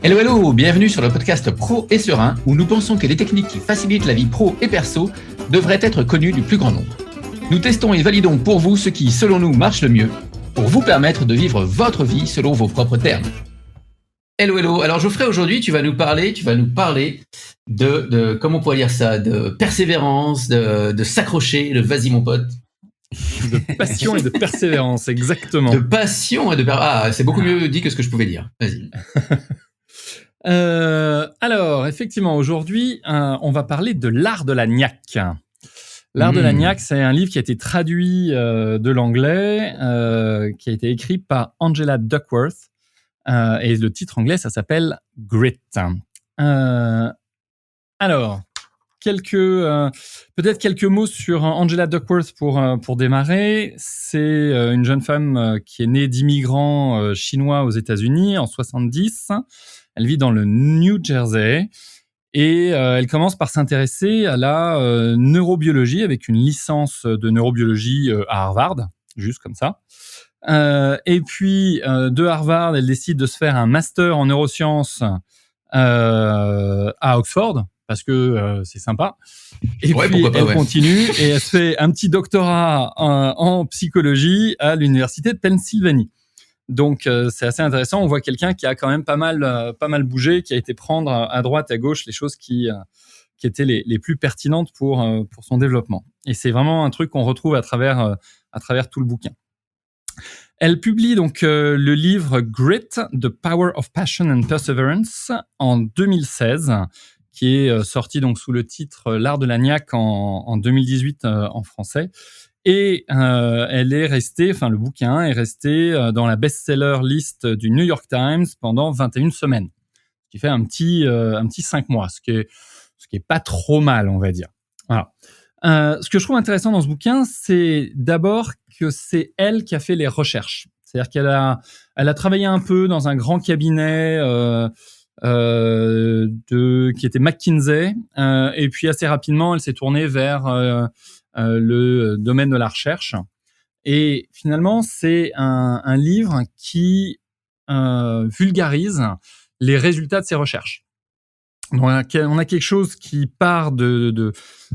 Hello, hello, bienvenue sur le podcast Pro et Serein, où nous pensons que les techniques qui facilitent la vie pro et perso devraient être connues du plus grand nombre. Nous testons et validons pour vous ce qui, selon nous, marche le mieux, pour vous permettre de vivre votre vie selon vos propres termes. Hello, hello. Alors Geoffrey, aujourd'hui, tu vas nous parler de comment on pourrait dire ça, de persévérance, de s'accrocher, de vas-y mon pote. De passion et de persévérance, exactement. De passion et de persévérance. Ah, c'est beaucoup mieux dit que ce que je pouvais dire. Vas-y. Alors, effectivement, aujourd'hui, on va parler de l'art de la niaque. L'art de la niaque, c'est un livre qui a été traduit de l'anglais, qui a été écrit par Angela Duckworth, et le titre anglais, ça s'appelle Grit. Alors, peut-être quelques mots sur Angela Duckworth pour démarrer. C'est une jeune femme qui est née d'immigrants chinois aux États-Unis en 70. Elle vit dans le New Jersey et elle commence par s'intéresser à la neurobiologie avec une licence de neurobiologie à Harvard, juste comme ça. Et puis de Harvard, elle décide de se faire un master en neurosciences à Oxford parce que c'est sympa. Et ouais, puis elle continue et elle se fait un petit doctorat en psychologie à l'université de Pennsylvanie. Donc c'est assez intéressant. On voit quelqu'un qui a quand même pas mal bougé, qui a été prendre à droite, à gauche les choses qui étaient les plus pertinentes pour son développement. Et c'est vraiment un truc qu'on retrouve à travers tout le bouquin. Elle publie donc le livre Grit, The Power of Passion and Perseverance en 2016, qui est sorti donc sous le titre L'art de la niaque en 2018 en français. Et le bouquin est resté dans la best-seller list du New York Times pendant 21 semaines, ce qui fait un petit 5 mois, ce qui est pas trop mal, on va dire. Voilà. Ce que je trouve intéressant dans ce bouquin, c'est d'abord que c'est elle qui a fait les recherches. C'est-à-dire qu'elle a travaillé un peu dans un grand cabinet qui était McKinsey, et puis assez rapidement, elle s'est tournée vers le domaine de la recherche. Et finalement, c'est un livre qui vulgarise les résultats de ses recherches. Donc, on a quelque chose qui part de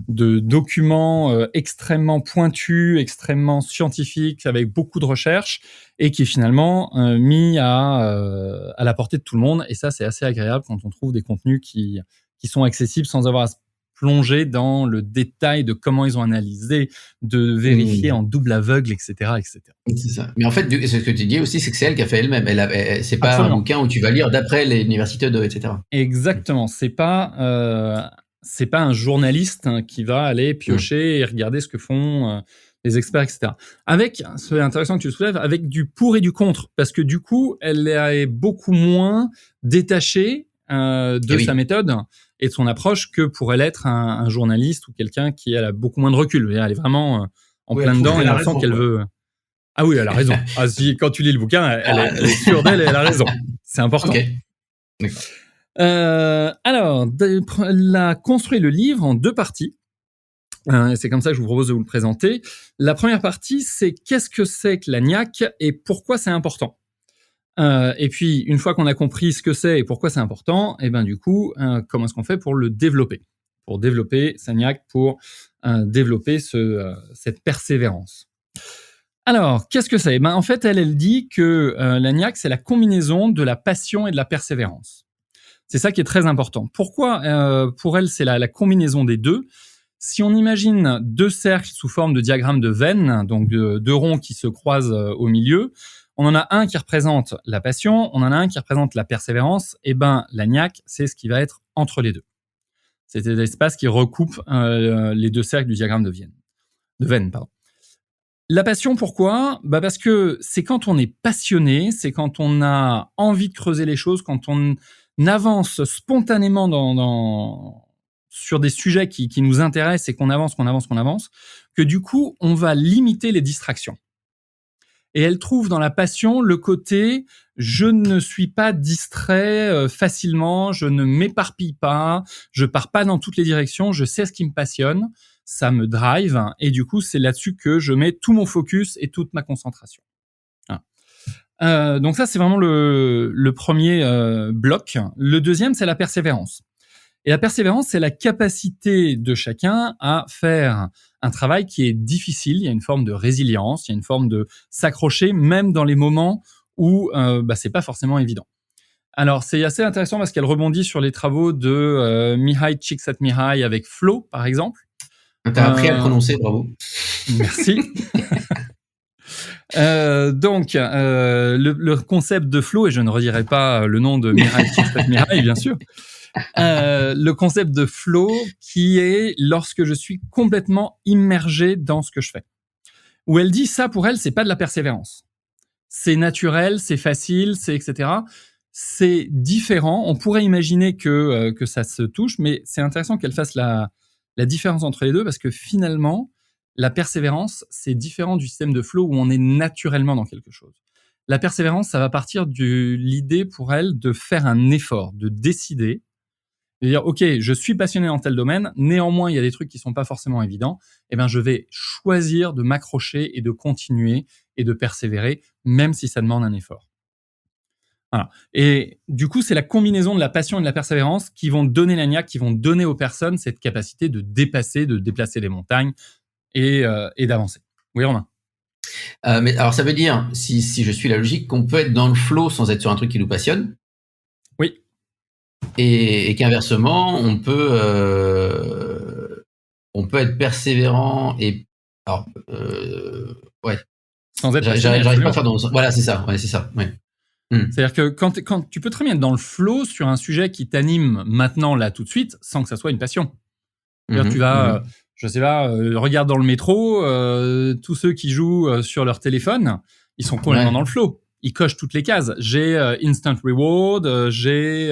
documents extrêmement pointus, extrêmement scientifiques, avec beaucoup de recherches, et qui est finalement mis à la portée de tout le monde. Et ça, c'est assez agréable quand on trouve des contenus qui sont accessibles sans avoir à se plonger dans le détail de comment ils ont analysé, de vérifier en double aveugle, etc., etc. C'est ça. Mais en fait, ce que tu dis aussi, c'est que c'est elle qui a fait elle-même. C'est pas Absolument. Un bouquin où tu vas lire d'après l'université etc. Exactement. C'est pas un journaliste qui va aller piocher et regarder ce que font les experts, etc. C'est intéressant que tu le soulèves, avec du pour et du contre, parce que du coup, elle est beaucoup moins détachée de sa méthode et de son approche que pourrait l'être un journaliste ou quelqu'un qui a beaucoup moins de recul. Elle est vraiment en plein dedans et on sent qu'elle veut... Ah oui, elle a raison. Quand tu lis le bouquin, elle est sûre d'elle et elle a raison. C'est important. Okay. D'accord. Alors, elle a construit le livre en 2 parties. C'est comme ça que je vous propose de vous le présenter. La première partie, c'est qu'est-ce que c'est que la niaque et pourquoi c'est important. Et puis, une fois qu'on a compris ce que c'est et pourquoi c'est important, et ben du coup, comment est-ce qu'on fait pour le développer, pour développer sa niaque, pour développer cette persévérance. Alors, qu'est-ce que c'est ? En fait, elle dit que la niaque, c'est la combinaison de la passion et de la persévérance. C'est ça qui est très important. Pourquoi pour elle, c'est la combinaison des deux ? Si on imagine 2 cercles sous forme de diagramme de veine, donc 2 ronds qui se croisent au milieu, on en a un qui représente la passion, on en a un qui représente la persévérance, et la niaque, c'est ce qui va être entre les deux. C'est l'espace qui recoupe les 2 cercles du diagramme de veine. La passion, pourquoi ? Parce que c'est quand on est passionné, c'est quand on a envie de creuser les choses, quand on avance spontanément sur des sujets qui nous intéressent et qu'on avance, que du coup, on va limiter les distractions. Et elle trouve dans la passion le côté « je ne suis pas distrait facilement, je ne m'éparpille pas, je pars pas dans toutes les directions, je sais ce qui me passionne, ça me drive, et du coup, c'est là-dessus que je mets tout mon focus et toute ma concentration. » Donc ça, c'est vraiment le premier bloc. Le deuxième, c'est la persévérance. Et la persévérance, c'est la capacité de chacun à faire un travail qui est difficile. Il y a une forme de résilience, il y a une forme de s'accrocher, même dans les moments où c'est pas forcément évident. Alors, c'est assez intéressant parce qu'elle rebondit sur les travaux de Mihai Csikszentmihalyi avec Flow, par exemple. T'as appris à le prononcer, bravo. Merci. Donc, le concept de flow, et je ne redirai pas le nom de Mihai Csikszentmihalyi, bien sûr. Le concept de flow qui est lorsque je suis complètement immergé dans ce que je fais. Où elle dit ça, pour elle, c'est pas de la persévérance. C'est naturel, c'est facile, c'est etc. C'est différent. On pourrait imaginer que ça se touche, mais c'est intéressant qu'elle fasse la différence entre les deux parce que finalement, la persévérance, c'est différent du système de flow où on est naturellement dans quelque chose. La persévérance, ça va partir de l'idée pour elle de faire un effort, de décider, de dire ok, je suis passionné dans tel domaine, néanmoins il y a des trucs qui sont pas forcément évidents, et ben je vais choisir de m'accrocher et de continuer et de persévérer, même si ça demande un effort. Voilà. Et du coup, c'est la combinaison de la passion et de la persévérance qui vont donner la niaque, qui vont donner aux personnes cette capacité de dépasser, de déplacer les montagnes et d'avancer. Oui, Romain. Mais alors, ça veut dire, si je suis la logique, qu'on peut être dans le flow sans être sur un truc qui nous passionne. Oui. Et qu'inversement, on peut être persévérant et alors ouais. Sans être passionné. J'arrive pas à faire dans. Voilà, c'est ça. Ouais, c'est ça. Ouais. C'est-à-dire que quand tu peux très bien être dans le flow sur un sujet qui t'anime maintenant, là, tout de suite, sans que ça soit une passion. Tu vas, je sais pas, regarde dans le métro, tous ceux qui jouent sur leur téléphone, ils sont complètement dans le flow. Ils cochent toutes les cases. J'ai instant reward, j'ai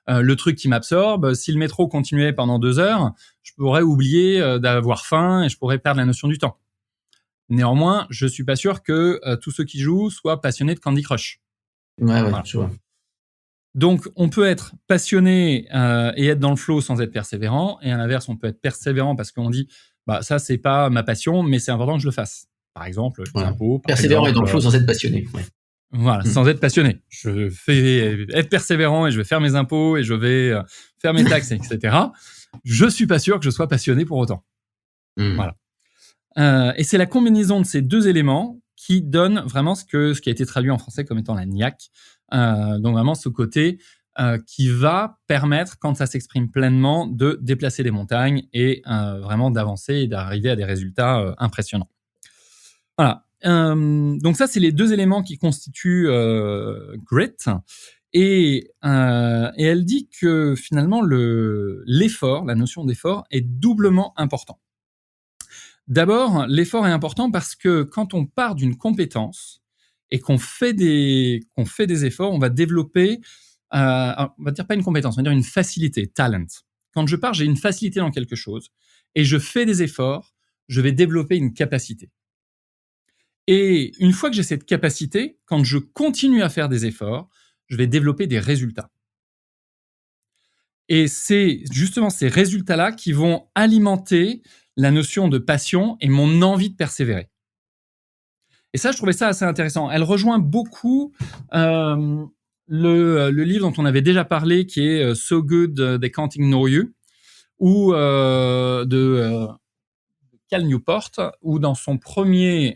le truc qui m'absorbe. Si le métro continuait pendant 2 heures, je pourrais oublier d'avoir faim et je pourrais perdre la notion du temps. Néanmoins, je suis pas sûr que tous ceux qui jouent soient passionnés de Candy Crush. Ouais, voilà. Je vois. Donc, on peut être passionné et être dans le flow sans être persévérant. Et à l'inverse, on peut être persévérant parce qu'on dit, ça, c'est pas ma passion, mais c'est important que je le fasse. Par exemple, les impôts. Persévérant et dans le flow sans être passionné. Ouais. Voilà, sans être passionné. Je vais être persévérant et je vais faire mes impôts et je vais faire mes taxes, etc. Je suis pas sûr que je sois passionné pour autant. Voilà. Et c'est la combinaison de ces deux éléments qui donne vraiment ce qui a été traduit en français comme étant la niaque. Donc vraiment ce côté qui va permettre, quand ça s'exprime pleinement, de déplacer des montagnes et vraiment d'avancer et d'arriver à des résultats impressionnants. Voilà. Donc ça, c'est les deux éléments qui constituent Grit. Et elle dit que finalement, l'effort, la notion d'effort, est doublement important. D'abord, l'effort est important parce que quand on part d'une compétence et qu'on fait des efforts, on va développer, on va dire pas une compétence, on va dire une facilité, talent. Quand je pars, j'ai une facilité dans quelque chose et je fais des efforts, je vais développer une capacité. Et une fois que j'ai cette capacité, quand je continue à faire des efforts, je vais développer des résultats. Et c'est justement ces résultats-là qui vont alimenter la notion de passion et mon envie de persévérer. Et ça, je trouvais ça assez intéressant. Elle rejoint beaucoup le livre dont on avait déjà parlé, qui est So Good They Can't Ignore You, ou de Cal Newport, où dans son premier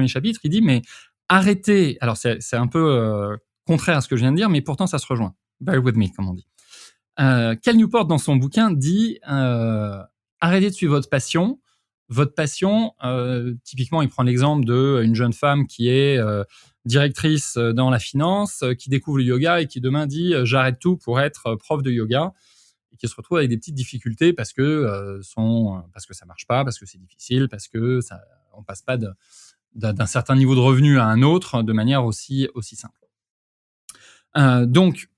chapitre, il dit mais arrêtez. Alors c'est un peu contraire à ce que je viens de dire, mais pourtant ça se rejoint. Bear with me, comme on dit. Cal Newport, dans son bouquin, dit arrêtez de suivre votre passion. Votre passion, typiquement, il prend l'exemple d'une jeune femme qui est directrice dans la finance, qui découvre le yoga et qui demain dit j'arrête tout pour être prof de yoga, et qui se retrouve avec des petites difficultés parce que ça marche pas, parce que c'est difficile, parce que on passe pas d'un certain niveau de revenu à un autre de manière aussi simple. Donc,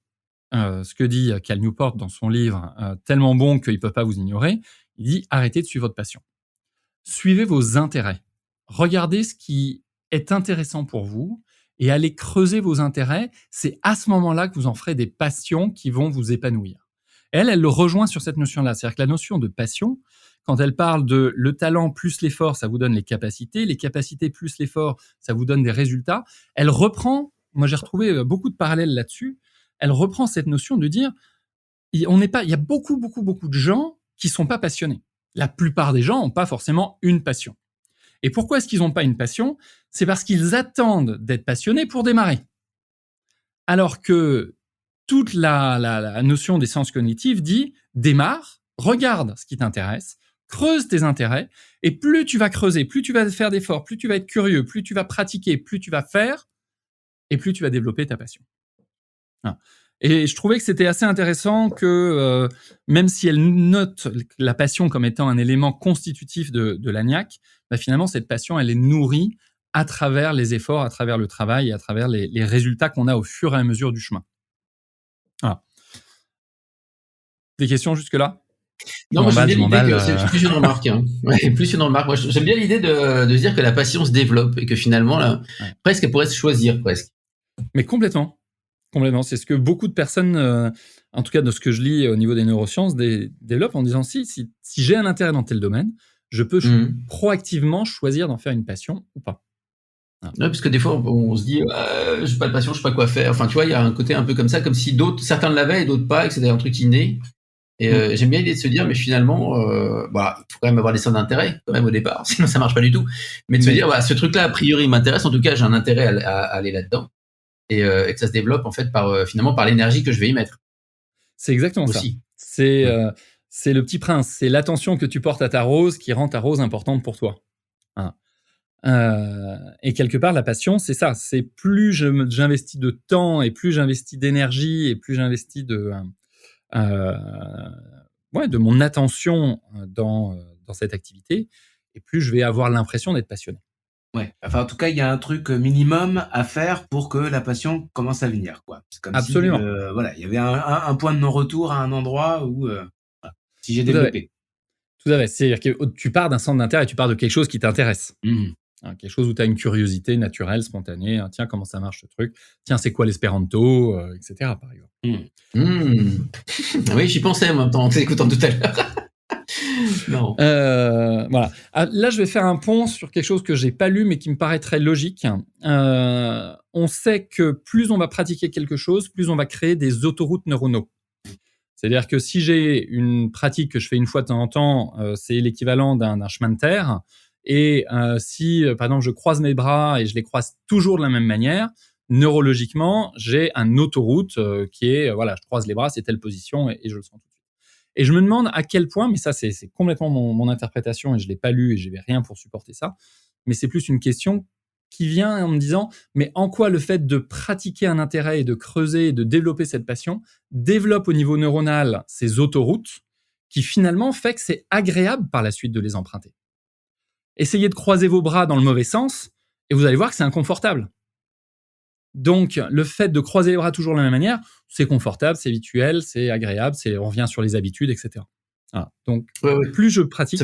ce que dit Cal Newport dans son livre tellement bon qu'ils ne peuvent pas vous ignorer, il dit arrêtez de suivre votre passion. Suivez vos intérêts. Regardez ce qui est intéressant pour vous et allez creuser vos intérêts. C'est à ce moment-là que vous en ferez des passions qui vont vous épanouir. Et elle le rejoint sur cette notion-là. C'est-à-dire que la notion de passion, quand elle parle de le talent plus l'effort, ça vous donne les capacités plus l'effort, ça vous donne des résultats, elle reprend moi j'ai retrouvé beaucoup de parallèles là-dessus. Elle reprend cette notion de dire, il y a beaucoup de gens qui sont pas passionnés. La plupart des gens ont pas forcément une passion. Et pourquoi est-ce qu'ils n'ont pas une passion? C'est parce qu'ils attendent d'être passionnés pour démarrer. Alors que toute la notion des sciences cognitives dit démarre, regarde ce qui t'intéresse, creuse tes intérêts, et plus tu vas creuser, plus tu vas faire d'efforts, plus tu vas être curieux, plus tu vas pratiquer, plus tu vas faire, et plus tu vas développer ta passion. Voilà. Et je trouvais que c'était assez intéressant que, même si elle note la passion comme étant un élément constitutif de la niaque, bah finalement, cette passion, elle est nourrie à travers les efforts, à travers le travail et à travers les résultats qu'on a au fur et à mesure du chemin. Voilà. Des questions jusque-là? Non, moi j'aime bien l'idée que c'est plus une remarque. Hein. Ouais, plus une remarque. Moi j'aime bien l'idée de se dire que la passion se développe et que finalement, là, presque elle pourrait se choisir, presque. Mais complètement. Complètement. C'est ce que beaucoup de personnes, en tout cas de ce que je lis au niveau des neurosciences, développent en disant si j'ai un intérêt dans tel domaine, je peux proactivement choisir d'en faire une passion ou pas. Ouais, parce que des fois, on se dit, j'ai pas de passion, je sais pas quoi faire. Enfin, tu vois, il y a un côté un peu comme ça, comme si certains l'avaient et d'autres pas, et que c'était un truc inné. Et j'aime bien l'idée de se dire, mais finalement, il faut quand même avoir des centres d'intérêt, quand même, au départ, sinon ça marche pas du tout. Mais de se dire, ce truc-là, a priori, m'intéresse, en tout cas, j'ai un intérêt à aller là-dedans. Et que ça se développe, en fait, finalement, par l'énergie que je vais y mettre. C'est exactement aussi. Ça. C'est le petit prince. C'est l'attention que tu portes à ta rose qui rend ta rose importante pour toi. Voilà. Et quelque part, la passion, c'est ça. C'est plus j'investis de temps et plus j'investis d'énergie et plus j'investis de mon attention dans cette activité, et plus je vais avoir l'impression d'être passionné. Ouais. Enfin, en tout cas, il y a un truc minimum à faire pour que la passion commence à venir, quoi. C'est comme Absolument. si, voilà, il y avait un point de non-retour à un endroit où, si j'ai développé. Tout à fait. C'est-à-dire que tu pars d'un centre d'intérêt, tu pars de quelque chose qui t'intéresse. Quelque chose où tu as une curiosité naturelle, spontanée. Tiens, comment ça marche ce truc? Tiens, c'est quoi l'espéranto, etc. par exemple. Oui, j'y pensais en même temps en t'écoutant tout à l'heure. Non. Voilà. Là, je vais faire un pont sur quelque chose que j'ai pas lu, mais qui me paraît très logique. On sait que plus on va pratiquer quelque chose, plus on va créer des autoroutes neuronaux. C'est-à-dire que si j'ai une pratique que je fais une fois de temps en temps, c'est l'équivalent d'un chemin de terre. Et si, par exemple, je croise mes bras et je les croise toujours de la même manière, neurologiquement, j'ai une autoroute qui est, voilà, je croise les bras, c'est telle position et je le sens tout de suite. Et je me demande à quel point, mais ça c'est complètement mon interprétation et je l'ai pas lu et je n'ai rien pour supporter ça, mais c'est plus une question qui vient en me disant, mais en quoi le fait de pratiquer un intérêt et de creuser et de développer cette passion développe au niveau neuronal ces autoroutes qui finalement fait que c'est agréable par la suite de les emprunter. Essayez de croiser vos bras dans le mauvais sens et vous allez voir que c'est inconfortable. Donc, le fait de croiser les bras toujours de la même manière, c'est confortable, c'est habituel, c'est agréable, on revient sur les habitudes, etc. Voilà. Donc, plus je pratique,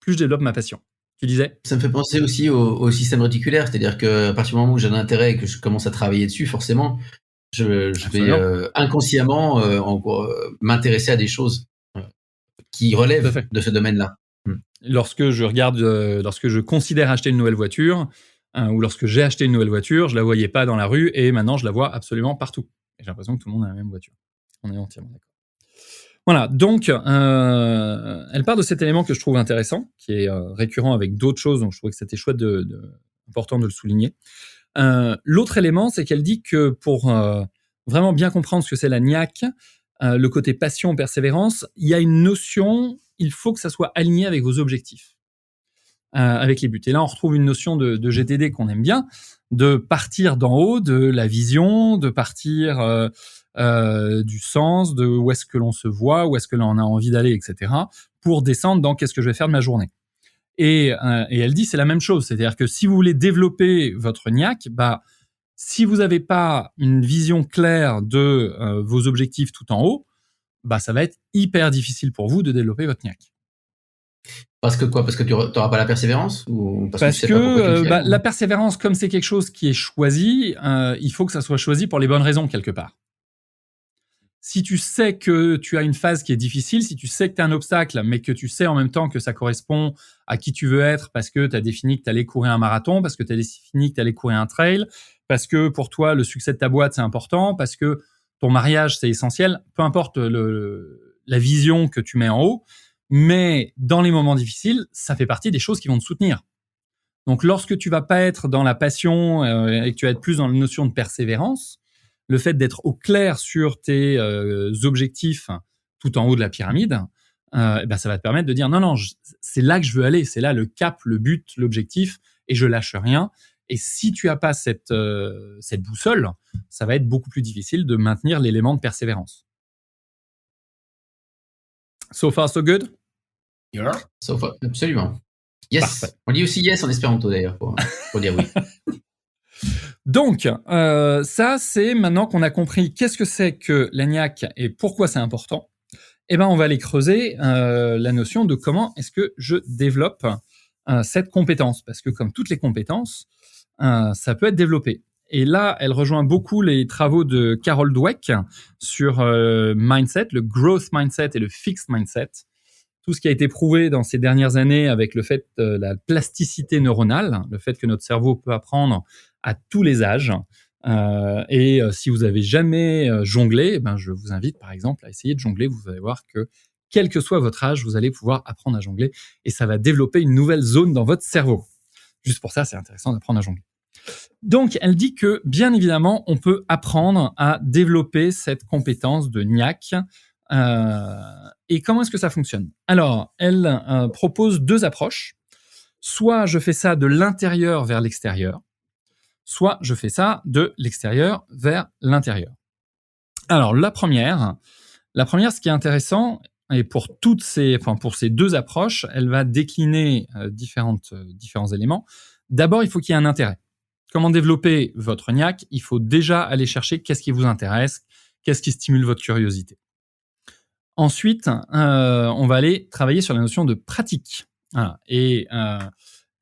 plus je développe ma passion. Tu disais ? Ça me fait penser aussi au système réticulaire, c'est-à-dire qu'à partir du moment où j'ai un intérêt et que je commence à travailler dessus, forcément, je vais inconsciemment m'intéresser à des choses qui relèvent de ce domaine-là. Lorsque je considère acheter une nouvelle voiture, ou lorsque j'ai acheté une nouvelle voiture, je la voyais pas dans la rue et maintenant je la vois absolument partout. Et j'ai l'impression que tout le monde a la même voiture. On est entièrement d'accord. Voilà, donc elle part de cet élément que je trouve intéressant, qui est récurrent avec d'autres choses, donc je trouvais que c'était chouette, important de le souligner. L'autre élément, c'est qu'elle dit que pour vraiment bien comprendre ce que c'est la niaque, le côté passion, persévérance, il y a une notion, il faut que ça soit aligné avec vos objectifs. Avec les buts. Et là, on retrouve une notion de GTD qu'on aime bien, de partir d'en haut, de la vision, de partir du sens, de où est-ce que l'on se voit, où est-ce que l'on a envie d'aller, etc., pour descendre dans qu'est-ce que je vais faire de ma journée. Et elle dit c'est la même chose, c'est-à-dire que si vous voulez développer votre niaque, si vous n'avez pas une vision claire de vos objectifs tout en haut, ça va être hyper difficile pour vous de développer votre niaque. Parce que quoi ? Parce que tu n'auras pas la persévérance ou parce que la persévérance, comme c'est quelque chose qui est choisi, il faut que ça soit choisi pour les bonnes raisons quelque part. Si tu sais que tu as une phase qui est difficile, si tu sais que tu as un obstacle, mais que tu sais en même temps que ça correspond à qui tu veux être parce que tu as défini que tu allais courir un marathon, parce que tu as défini que tu allais courir un trail, parce que pour toi, le succès de ta boîte, c'est important, parce que ton mariage, c'est essentiel, peu importe la vision que tu mets en haut, mais dans les moments difficiles, ça fait partie des choses qui vont te soutenir. Donc, lorsque tu vas pas être dans la passion et que tu vas être plus dans la notion de persévérance, le fait d'être au clair sur tes objectifs tout en haut de la pyramide, ça va te permettre de dire non, c'est là que je veux aller, c'est là le cap, le but, l'objectif, et je lâche rien. Et si tu as pas cette boussole, ça va être beaucoup plus difficile de maintenir l'élément de persévérance. So far, so good? Yeah. Absolument. Yes. Parfait. On dit aussi yes en espéranto d'ailleurs pour dire oui. Donc, ça, c'est maintenant qu'on a compris qu'est-ce que c'est que l'ENIAC et pourquoi c'est important. On va aller creuser la notion de comment est-ce que je développe cette compétence. Parce que comme toutes les compétences, ça peut être développé. Et là, elle rejoint beaucoup les travaux de Carol Dweck sur mindset, le growth mindset et le fixed mindset. Tout ce qui a été prouvé dans ces dernières années avec le fait de la plasticité neuronale, le fait que notre cerveau peut apprendre à tous les âges. Si vous avez jamais jonglé, je vous invite par exemple à essayer de jongler. Vous allez voir que quel que soit votre âge, vous allez pouvoir apprendre à jongler et ça va développer une nouvelle zone dans votre cerveau. Juste pour ça, c'est intéressant d'apprendre à jongler. Donc, elle dit que, bien évidemment, on peut apprendre à développer cette compétence de NIAC. Et comment est-ce que ça fonctionne? Alors, elle propose 2 approches. Soit je fais ça de l'intérieur vers l'extérieur, soit je fais ça de l'extérieur vers l'intérieur. Alors, la première, ce qui est intéressant, et pour ces 2 approches, elle va décliner différents éléments. D'abord, il faut qu'il y ait un intérêt. Comment développer votre NIAC? Il faut déjà aller chercher qu'est-ce qui vous intéresse, qu'est-ce qui stimule votre curiosité. Ensuite, on va aller travailler sur la notion de pratique. Voilà. Et là,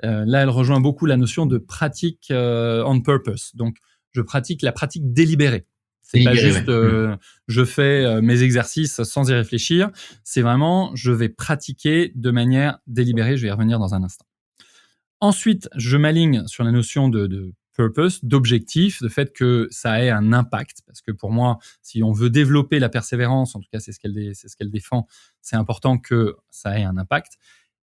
elle rejoint beaucoup la notion de pratique on purpose. Donc, je pratique la pratique délibérée. C'est pas juste je fais mes exercices sans y réfléchir. C'est vraiment je vais pratiquer de manière délibérée. Je vais y revenir dans un instant. Ensuite, je m'aligne sur la notion de purpose, d'objectif, de fait que ça ait un impact. Parce que pour moi, si on veut développer la persévérance, en tout cas c'est ce qu'elle défend, c'est important que ça ait un impact.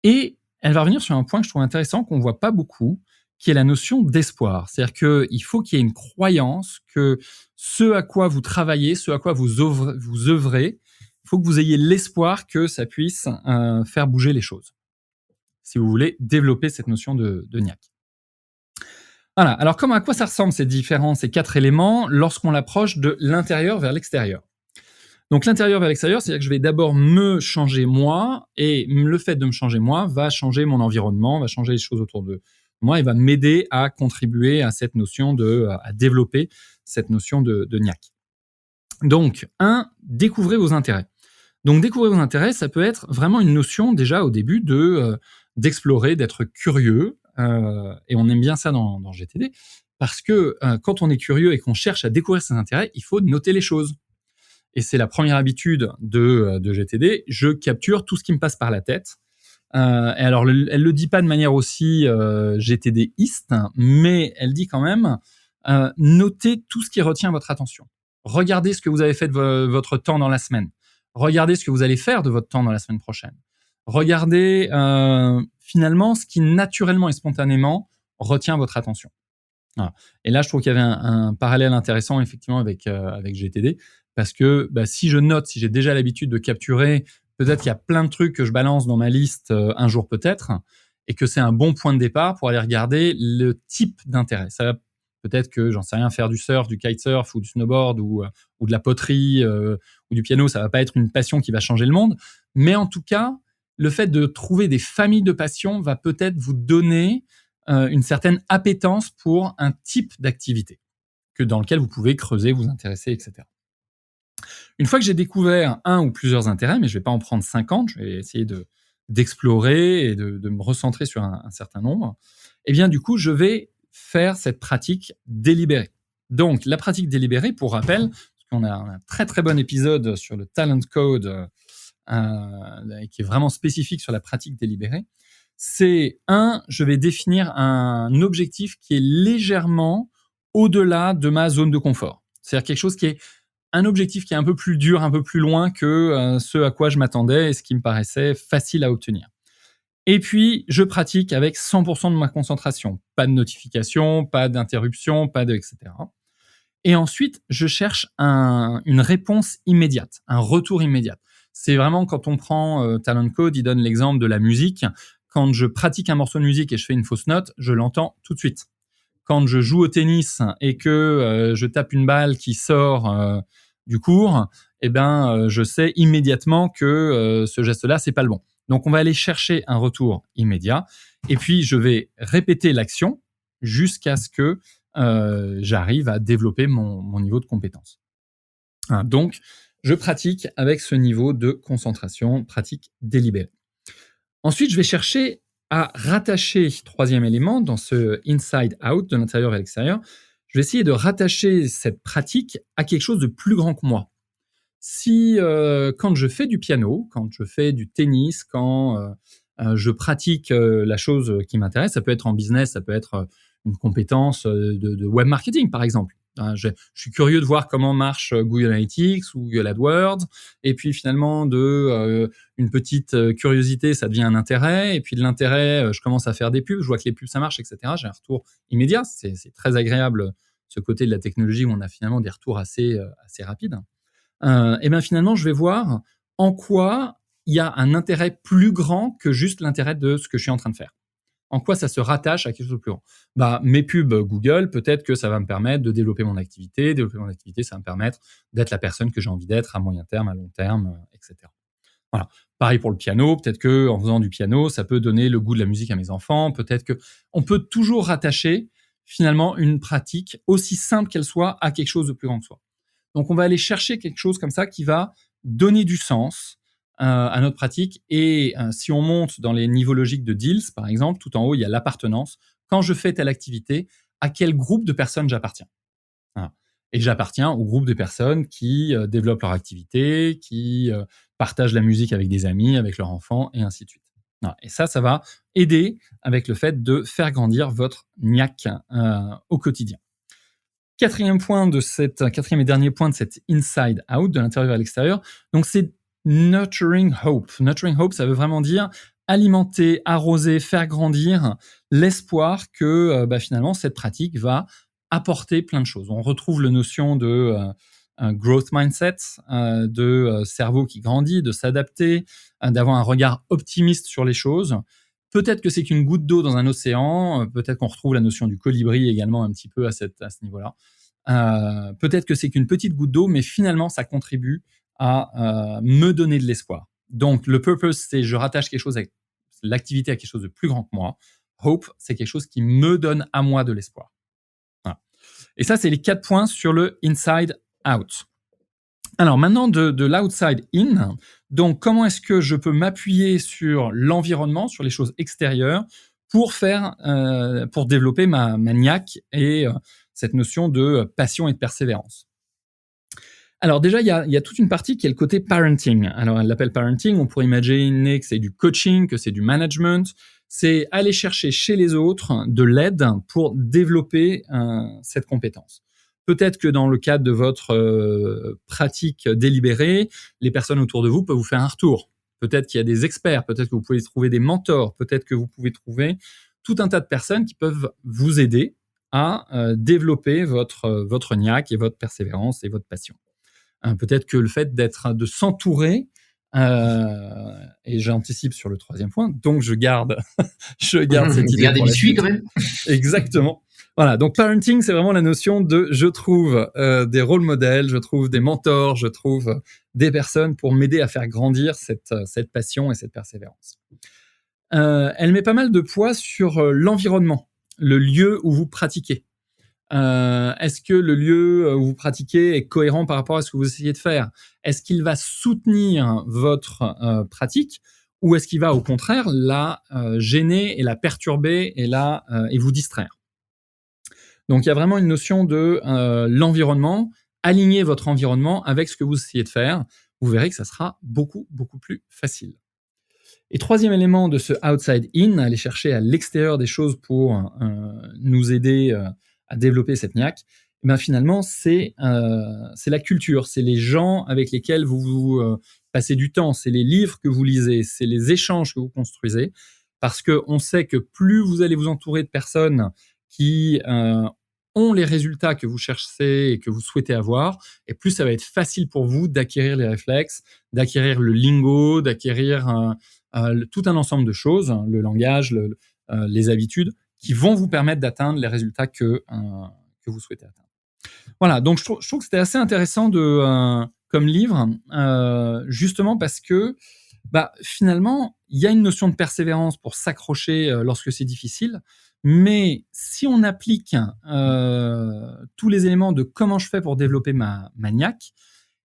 Et elle va revenir sur un point que je trouve intéressant, qu'on ne voit pas beaucoup, qui est la notion d'espoir. C'est-à-dire qu'il faut qu'il y ait une croyance que ce à quoi vous travaillez, ce à quoi vous œuvrez, il faut que vous ayez l'espoir que ça puisse faire bouger les choses, si vous voulez développer cette notion de NIAC. Voilà, alors à quoi ça ressemble ces 4 éléments lorsqu'on l'approche de l'intérieur vers l'extérieur? Donc l'intérieur vers l'extérieur, c'est-à-dire que je vais d'abord me changer moi, et le fait de me changer moi va changer mon environnement, va changer les choses autour de moi et va m'aider à contribuer à cette notion à développer cette notion de NIAC. Donc, découvrez vos intérêts. Donc découvrir vos intérêts, ça peut être vraiment une notion déjà au début d'explorer, d'être curieux, et on aime bien ça dans GTD, parce que quand on est curieux et qu'on cherche à découvrir ses intérêts, il faut noter les choses. Et c'est la première habitude de GTD, je capture tout ce qui me passe par la tête. Et alors, elle le dit pas de manière aussi GTDiste, mais elle dit quand même, notez tout ce qui retient votre attention. Regardez ce que vous avez fait de votre temps dans la semaine. Regardez ce que vous allez faire de votre temps dans la semaine prochaine. Regardez finalement ce qui naturellement et spontanément retient votre attention. Voilà. Et là, je trouve qu'il y avait un parallèle intéressant effectivement avec GTD, parce que si je note, si j'ai déjà l'habitude de capturer, peut-être qu'il y a plein de trucs que je balance dans ma liste un jour peut-être, et que c'est un bon point de départ pour aller regarder le type d'intérêt. Ça va peut-être que, j'en sais rien, faire du surf, du kitesurf ou du snowboard ou de la poterie ou du piano, ça va pas être une passion qui va changer le monde. Mais en tout cas, le fait de trouver des familles de passions va peut-être vous donner une certaine appétence pour un type d'activité dans lequel vous pouvez creuser, vous intéresser, etc. Une fois que j'ai découvert un ou plusieurs intérêts, mais je vais pas en prendre 50, je vais essayer d'explorer et de me recentrer sur un certain nombre, et bien du coup, je vais faire cette pratique délibérée. Donc, la pratique délibérée, pour rappel, parce qu'on a un très très bon épisode sur le Talent Code qui est vraiment spécifique sur la pratique délibérée, c'est je vais définir un objectif qui est légèrement au-delà de ma zone de confort. C'est-à-dire quelque chose qui est un objectif qui est un peu plus dur, un peu plus loin que ce à quoi je m'attendais et ce qui me paraissait facile à obtenir. Et puis, je pratique avec 100% de ma concentration. Pas de notification, pas d'interruption, pas de etc. Et ensuite, je cherche une réponse immédiate, un retour immédiat. C'est vraiment quand on prend Talent Code, il donne l'exemple de la musique. Quand je pratique un morceau de musique et je fais une fausse note, je l'entends tout de suite. Quand je joue au tennis et que je tape une balle qui sort du cours, je sais immédiatement que ce geste-là, c'est pas le bon. Donc, on va aller chercher un retour immédiat. Et puis, je vais répéter l'action jusqu'à ce que j'arrive à développer mon niveau de compétence. Donc, je pratique avec ce niveau de concentration, pratique délibérée. Ensuite, je vais chercher à rattacher, troisième élément, dans ce inside-out, de l'intérieur vers l'extérieur, je vais essayer de rattacher cette pratique à quelque chose de plus grand que moi. Si quand je fais du piano, quand je fais du tennis, quand je pratique la chose qui m'intéresse, ça peut être en business, ça peut être une compétence de web marketing, par exemple. Je suis curieux de voir comment marche Google Analytics ou Google AdWords, et puis finalement une petite curiosité, ça devient un intérêt, et puis de l'intérêt, je commence à faire des pubs, je vois que les pubs ça marche, etc. J'ai un retour immédiat, c'est très agréable ce côté de la technologie où on a finalement des retours assez rapides. Finalement, je vais voir en quoi il y a un intérêt plus grand que juste l'intérêt de ce que je suis en train de faire. En quoi ça se rattache à quelque chose de plus grand. Mes pubs Google, peut-être que ça va me permettre de développer mon activité. Développer mon activité, ça va me permettre d'être la personne que j'ai envie d'être à moyen terme, à long terme, etc. Voilà. Pareil pour le piano. Peut-être qu'en faisant du piano, ça peut donner le goût de la musique à mes enfants. Peut-être qu'on peut toujours rattacher finalement une pratique, aussi simple qu'elle soit, à quelque chose de plus grand que soi. Donc, on va aller chercher quelque chose comme ça qui va donner du sens à notre pratique. Et si on monte dans les niveaux logiques de deals, par exemple, tout en haut, il y a l'appartenance. Quand je fais telle activité, à quel groupe de personnes j'appartiens? Voilà. Et j'appartiens au groupe de personnes qui développent leur activité, qui partagent la musique avec des amis, avec leurs enfants, et ainsi de suite. Voilà. Et ça va aider avec le fait de faire grandir votre niaque au quotidien. Quatrième et dernier point de cette inside out, de l'intérieur vers l'extérieur, donc c'est nurturing hope. Nurturing hope, ça veut vraiment dire alimenter, arroser, faire grandir l'espoir que finalement cette pratique va apporter plein de choses. On retrouve la notion de growth mindset, de cerveau qui grandit, de s'adapter, d'avoir un regard optimiste sur les choses. Peut-être que c'est qu'une goutte d'eau dans un océan, peut-être qu'on retrouve la notion du colibri également un petit peu à ce niveau-là. Peut-être que c'est qu'une petite goutte d'eau, mais finalement, ça contribue à me donner de l'espoir. Donc, le purpose, c'est je rattache quelque chose avec l'activité à quelque chose de plus grand que moi. Hope, c'est quelque chose qui me donne à moi de l'espoir. Voilà. Et ça, c'est les 4 points sur le inside out. Alors maintenant, de l'outside in, donc comment est-ce que je peux m'appuyer sur l'environnement, sur les choses extérieures, pour développer ma niaque et cette notion de passion et de persévérance. Alors déjà, il y a toute une partie qui est le côté parenting. Alors elle l'appelle parenting, on pourrait imaginer que c'est du coaching, que c'est du management, c'est aller chercher chez les autres de l'aide pour développer cette compétence. Peut-être que dans le cadre de votre pratique délibérée, les personnes autour de vous peuvent vous faire un retour. Peut-être qu'il y a des experts, peut-être que vous pouvez trouver des mentors, peut-être que vous pouvez trouver tout un tas de personnes qui peuvent vous aider à développer votre niaque et votre persévérance et votre passion. Peut-être que le fait de s'entourer, et j'anticipe sur le 3e point, donc je garde cette idée. Garde des biscuits quand même. Exactement. Voilà, donc parenting, c'est vraiment la notion de je trouve des rôles modèles, je trouve des mentors, je trouve des personnes pour m'aider à faire grandir cette passion et cette persévérance. Elle met pas mal de poids sur l'environnement, le lieu où vous pratiquez. Est-ce que le lieu où vous pratiquez est cohérent par rapport à ce que vous essayez de faire? Est-ce qu'il va soutenir votre pratique ou est-ce qu'il va au contraire la gêner et la perturber et vous distraire? Donc il y a vraiment une notion de l'environnement. Alignez votre environnement avec ce que vous essayez de faire. Vous verrez que ça sera beaucoup, beaucoup plus facile. Et 3e élément de ce outside in, aller chercher à l'extérieur des choses pour nous aider à à développer cette niaque, eh ben finalement, c'est la culture, c'est les gens avec lesquels vous passez du temps, c'est les livres que vous lisez, c'est les échanges que vous construisez, parce qu'on sait que plus vous allez vous entourer de personnes qui ont les résultats que vous cherchez et que vous souhaitez avoir, et plus ça va être facile pour vous d'acquérir les réflexes, d'acquérir le lingo, d'acquérir tout un ensemble de choses, le langage, les habitudes, qui vont vous permettre d'atteindre les résultats que vous souhaitez atteindre. Voilà, donc je trouve que c'était assez intéressant comme livre, justement parce que finalement, il y a une notion de persévérance pour s'accrocher lorsque c'est difficile, mais si on applique tous les éléments de comment je fais pour développer ma niaque,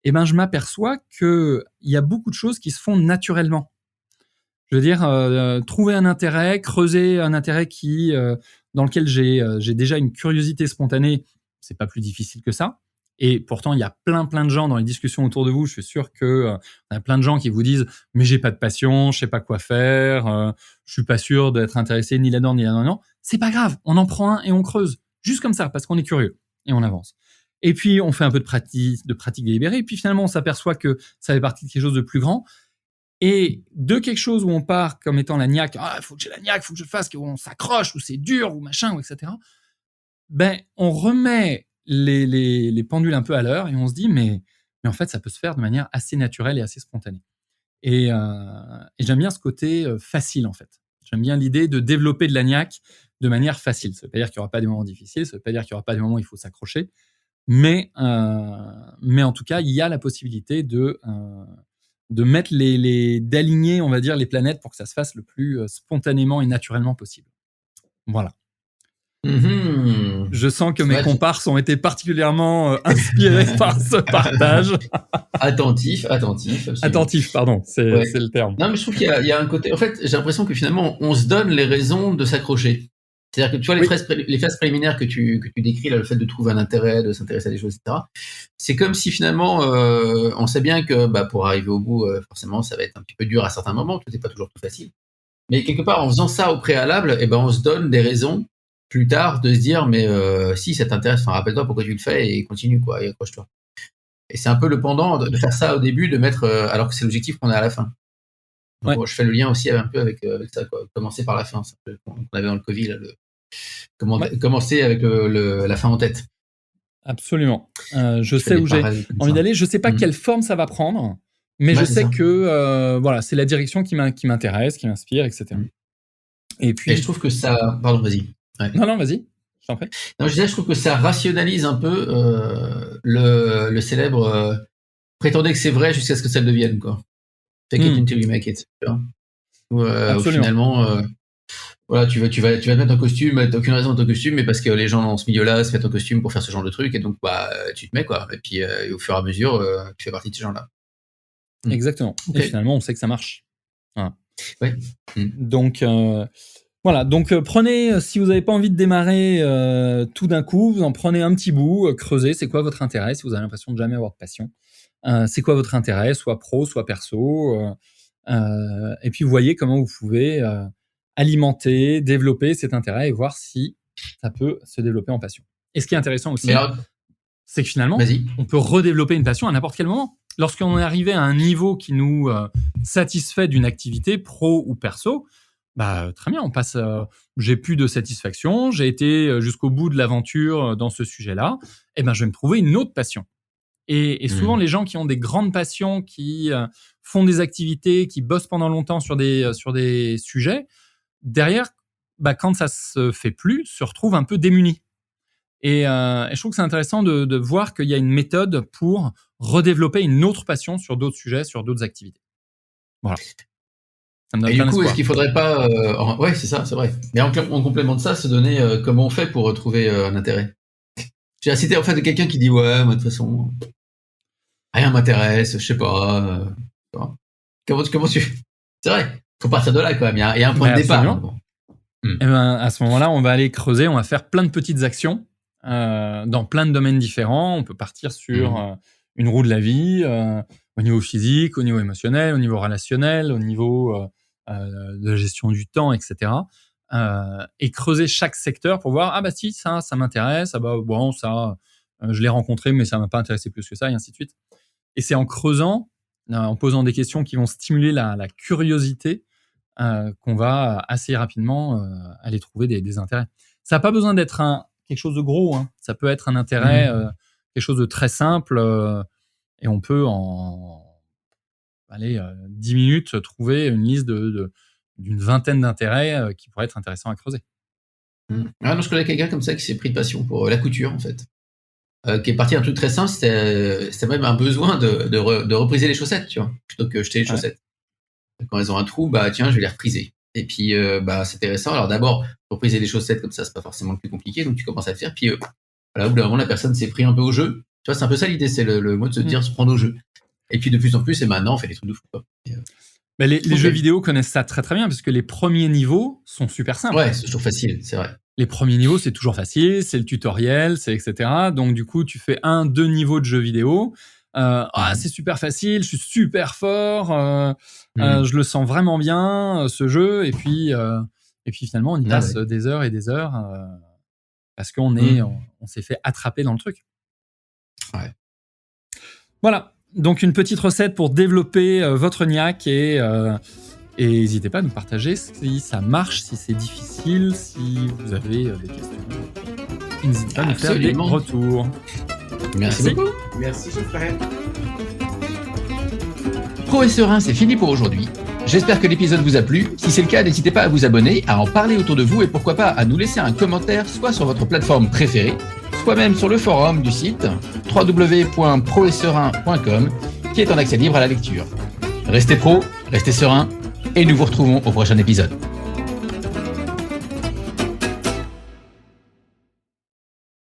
eh ben, je m'aperçois qu'il y a beaucoup de choses qui se font naturellement. Je veux dire, trouver un intérêt, creuser un intérêt dans lequel j'ai déjà une curiosité spontanée, c'est pas plus difficile que ça. Et pourtant, il y a plein de gens dans les discussions autour de vous. Je suis sûr que il y a plein de gens qui vous disent « mais j'ai pas de passion, je sais pas quoi faire, je suis pas sûr d'être intéressé ni là-dedans ni là-dedans. » Non, c'est pas grave, on en prend un et on creuse. Juste comme ça, parce qu'on est curieux. Et on avance. Et puis, on fait un peu de pratique délibérée. Et puis finalement, on s'aperçoit que ça fait partie de quelque chose de plus grand. Et de quelque chose où on part comme étant la niaque, il faut que j'ai la niaque, faut que je fasse, qu'on s'accroche, ou c'est dur, ou machin, ou etc. Ben, on remet les pendules un peu à l'heure et on se dit, mais en fait, ça peut se faire de manière assez naturelle et assez spontanée. Et j'aime bien ce côté facile, en fait. J'aime bien l'idée de développer de la niaque de manière facile. Ça veut pas dire qu'il n'y aura pas des moments difficiles, ça veut pas dire qu'il n'y aura pas des moments où il faut s'accrocher, mais en tout cas, il y a la possibilité de mettre d'aligner, on va dire, les planètes pour que ça se fasse le plus spontanément et naturellement possible. Voilà. Mmh. Je sens que mes comparses ont été particulièrement inspirés par ce partage. Attentif. Attentif, pardon, c'est le terme. Non, mais je trouve qu'il y a un côté... En fait, j'ai l'impression que finalement, on se donne les raisons de s'accrocher. C'est-à-dire que tu vois, les phases préliminaires que tu décris, là, le fait de trouver un intérêt, de s'intéresser à des choses, etc., c'est comme si finalement, on sait bien que pour arriver au bout, forcément, ça va être un petit peu dur à certains moments, tout n'est pas toujours tout facile. Mais quelque part, en faisant ça au préalable, on se donne des raisons plus tard de se dire, mais si ça t'intéresse, rappelle-toi pourquoi tu le fais et continue, quoi, et accroche-toi. Et c'est un peu le pendant de faire ça au début, de mettre, alors que c'est l'objectif qu'on a à la fin. Donc, je fais le lien aussi un peu avec ça, quoi. Commencer par la fin, c'est un peu qu'on avait dans le Covid, là, commencer avec la fin en tête. Absolument. Je sais où j'ai envie d'aller. Je sais pas quelle forme ça va prendre, mais je sais que c'est la direction qui m'intéresse, qui m'inspire, etc. Et puis, je trouve que ça... Pardon, vas-y. Ouais. Non, vas-y. Je t'en prie. Non, je trouve que ça rationalise un peu le célèbre prétendez que c'est vrai jusqu'à ce que ça le devienne, quoi. Fake it until you make it. Où finalement, tu vas te mettre en costume, t'as aucune raison de ton costume, mais parce que les gens dans ce milieu-là se mettent en costume pour faire ce genre de truc, et donc tu te mets, quoi. Et puis au fur et à mesure, tu fais partie de ces gens-là. Exactement. Okay. Et finalement, on sait que ça marche. Voilà. Ouais. Donc voilà, donc prenez, si vous n'avez pas envie de démarrer tout d'un coup, vous en prenez un petit bout, creusez, c'est quoi votre intérêt, si vous avez l'impression de jamais avoir de passion. C'est quoi votre intérêt, soit pro, soit perso, et puis vous voyez comment vous pouvez alimenter, développer cet intérêt et voir si ça peut se développer en passion. Et ce qui est intéressant aussi, c'est que finalement, on peut redévelopper une passion à n'importe quel moment. Lorsqu'on est arrivé à un niveau qui nous satisfait d'une activité pro ou perso, très bien, on passe. J'ai plus de satisfaction, j'ai été jusqu'au bout de l'aventure dans ce sujet-là. Je vais me trouver une autre passion. Et souvent, les gens qui ont des grandes passions, qui font des activités, qui bossent pendant longtemps sur des sujets, derrière, quand ça se fait plus, se retrouvent un peu démunis. Et je trouve que c'est intéressant de voir qu'il y a une méthode pour redévelopper une autre passion sur d'autres sujets, sur d'autres activités. Voilà. Et du coup, est-ce qu'il faudrait pas... Ouais, c'est ça, c'est vrai. Mais en complément de ça, se donner comment on fait pour trouver un intérêt. J'ai cité en fait de quelqu'un qui dit ouais, moi de toute façon, rien m'intéresse, je sais pas. Comment tu... C'est vrai, faut partir de là quand même, il y a un point de départ. Et à ce moment-là, on va aller creuser, on va faire plein de petites actions dans plein de domaines différents. On peut partir sur une roue de la vie, au niveau physique, au niveau émotionnel, au niveau relationnel, au niveau de la gestion du temps, etc. et creuser chaque secteur pour voir, ah bah si, ça m'intéresse, ah bah bon, ça, je l'ai rencontré, mais ça m'a pas intéressé plus que ça, et ainsi de suite. Et c'est en creusant, en posant des questions qui vont stimuler la curiosité, qu'on va assez rapidement aller trouver des intérêts. Ça n'a pas besoin d'être quelque chose de gros, hein. Ça peut être un intérêt, quelque chose de très simple, et on peut en 10 minutes trouver une liste d'une vingtaine d'intérêts qui pourraient être intéressants à creuser. Ah non, je connais quelqu'un comme ça qui s'est pris de passion pour la couture, en fait. Qui est parti d'un truc très simple, c'était même un besoin de repriser les chaussettes, tu vois, plutôt que jeter les chaussettes. Quand elles ont un trou, bah tiens, je vais les repriser. Et puis, c'est intéressant. Alors d'abord, repriser les chaussettes comme ça, c'est pas forcément le plus compliqué, donc tu commences à le faire. Puis, voilà, au bout d'un moment, la personne s'est pris un peu au jeu. Tu vois, c'est un peu ça l'idée, c'est le mot de se dire, se prendre au jeu. Et puis de plus en plus, et maintenant, on fait des trucs de fou, quoi. Mais les jeux vidéo connaissent ça très très bien, parce que les premiers niveaux sont super simples. Ouais, c'est toujours facile, c'est vrai. Les premiers niveaux, c'est toujours facile, c'est le tutoriel, c'est etc. Donc du coup, tu fais 2 niveaux de jeux vidéo. C'est super facile, je suis super fort, je le sens vraiment bien, ce jeu. Et puis finalement, on y passe des heures et des heures parce qu'on on s'est fait attraper dans le truc. Ouais. Voilà. Donc une petite recette pour développer votre niaque et n'hésitez pas à nous partager si ça marche, si c'est difficile, si vous avez des questions. N'hésitez pas à nous faire des retours. Merci beaucoup. Merci, Geoffrey. Pro et Serein, c'est fini pour aujourd'hui. J'espère que l'épisode vous a plu. Si c'est le cas, n'hésitez pas à vous abonner, à en parler autour de vous et pourquoi pas à nous laisser un commentaire soit sur votre plateforme préférée, soit même sur le forum du site www.proetserein.com qui est en accès libre à la lecture. Restez pro, restez serein et nous vous retrouvons au prochain épisode.